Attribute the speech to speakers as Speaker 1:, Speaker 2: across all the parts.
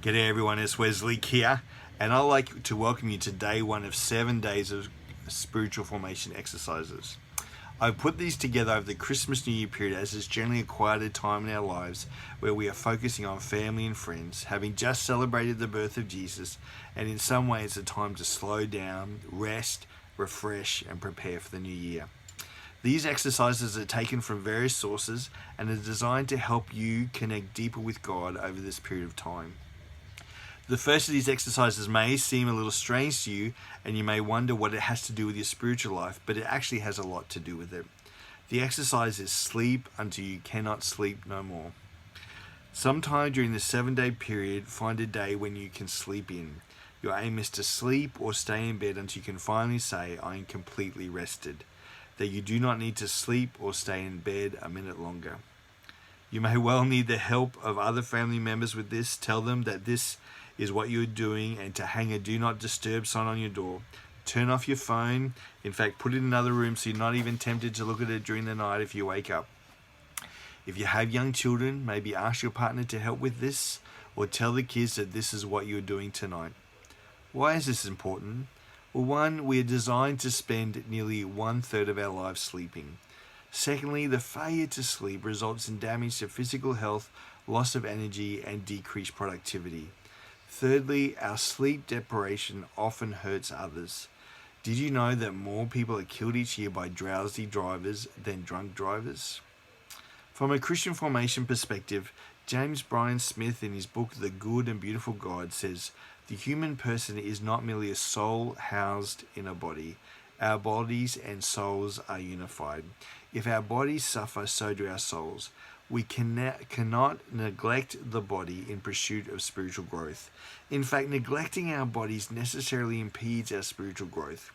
Speaker 1: G'day everyone, it's Wesley here, and I'd like to welcome you to day one of 7 days of spiritual formation exercises. I've put these together over the Christmas New Year period as it's generally a quieter time in our lives where we are focusing on family and friends, having just celebrated the birth of Jesus, and in some ways a time to slow down, rest, refresh, and prepare for the new year. These exercises are taken from various sources and are designed to help you connect deeper with God over this period of time. The first of these exercises may seem a little strange to you, and you may wonder what it has to do with your spiritual life, but it actually has a lot to do with it. The exercise is sleep until you cannot sleep no more. Sometime during the 7-day period, find a day when you can sleep in. Your aim is to sleep or stay in bed until you can finally say, I am completely rested, that you do not need to sleep or stay in bed a minute longer. You may well need the help of other family members with this. Tell them that this is what you're doing and to hang a do not disturb sign on your door. Turn off your phone. In fact, put it in another room so you're not even tempted to look at it during the night if you wake up. If you have young children, maybe ask your partner to help with this, or tell the kids that this is what you're doing tonight. Why is this important? Well, one, we are designed to spend nearly 1/3 of our lives sleeping. Secondly, the failure to sleep results in damage to physical health, loss of energy, and decreased productivity. Thirdly, our sleep deprivation often hurts others. Did you know that more people are killed each year by drowsy drivers than drunk drivers? From a Christian formation perspective, James Bryan Smith in his book The Good and Beautiful God says, the human person is not merely a soul housed in a body. Our bodies and souls are unified. If our bodies suffer, so do our souls. We cannot neglect the body in pursuit of spiritual growth. In fact, neglecting our bodies necessarily impedes our spiritual growth.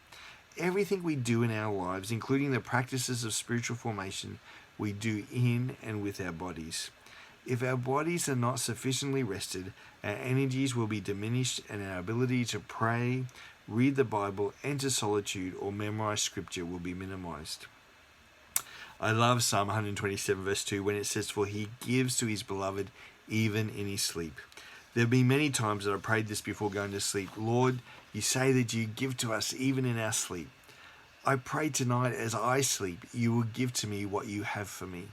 Speaker 1: Everything we do in our lives, including the practices of spiritual formation, we do in and with our bodies. If our bodies are not sufficiently rested, our energies will be diminished and our ability to pray, read the Bible, enter solitude, or memorize scripture will be minimized. I love Psalm 127 verse 2 when it says, for he gives to his beloved even in his sleep. There have been many times that I prayed this before going to sleep. Lord, you say that you give to us even in our sleep. I pray tonight as I sleep, you will give to me what you have for me.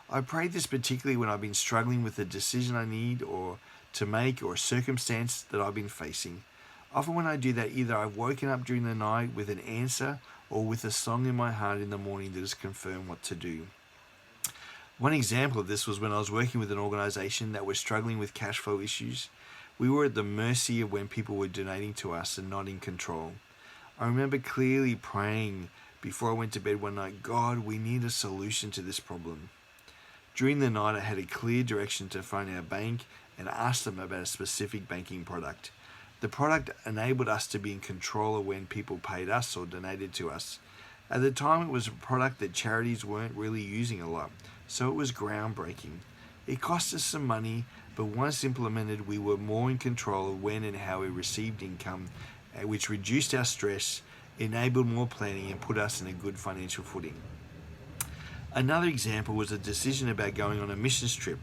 Speaker 1: I pray this particularly when I've been struggling with a decision I need or to make or a circumstance that I've been facing. Often when I do that, either I've woken up during the night with an answer or with a song in my heart in the morning that has confirmed what to do. One example of this was when I was working with an organization that was struggling with cash flow issues. We were at the mercy of when people were donating to us and not in control. I remember clearly praying before I went to bed one night, God, we need a solution to this problem. During the night, I had a clear direction to phone our bank and ask them about a specific banking product. The product enabled us to be in control of when people paid us or donated to us. At the time, it was a product that charities weren't really using a lot, so it was groundbreaking. It cost us some money, but once implemented, we were more in control of when and how we received income, which reduced our stress, enabled more planning, and put us in a good financial footing. Another example was a decision about going on a missions trip.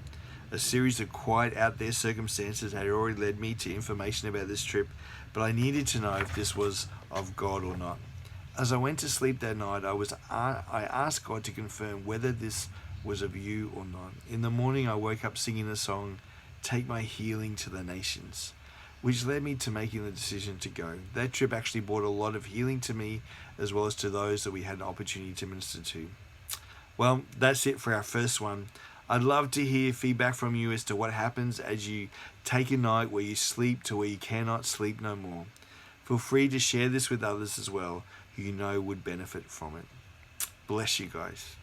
Speaker 1: A series of quite out there circumstances had already led me to information about this trip, but I needed to know if this was of God or not. As I went to sleep that night, I asked God to confirm whether this was of you or not. In the morning, I woke up singing the song, Take My Healing to the Nations, which led me to making the decision to go. That trip actually brought a lot of healing to me, as well as to those that we had an opportunity to minister to. Well, that's it for our first one. I'd love to hear feedback from you as to what happens as you take a night where you sleep to where you cannot sleep no more. Feel free to share this with others as well who you know would benefit from it. Bless you guys.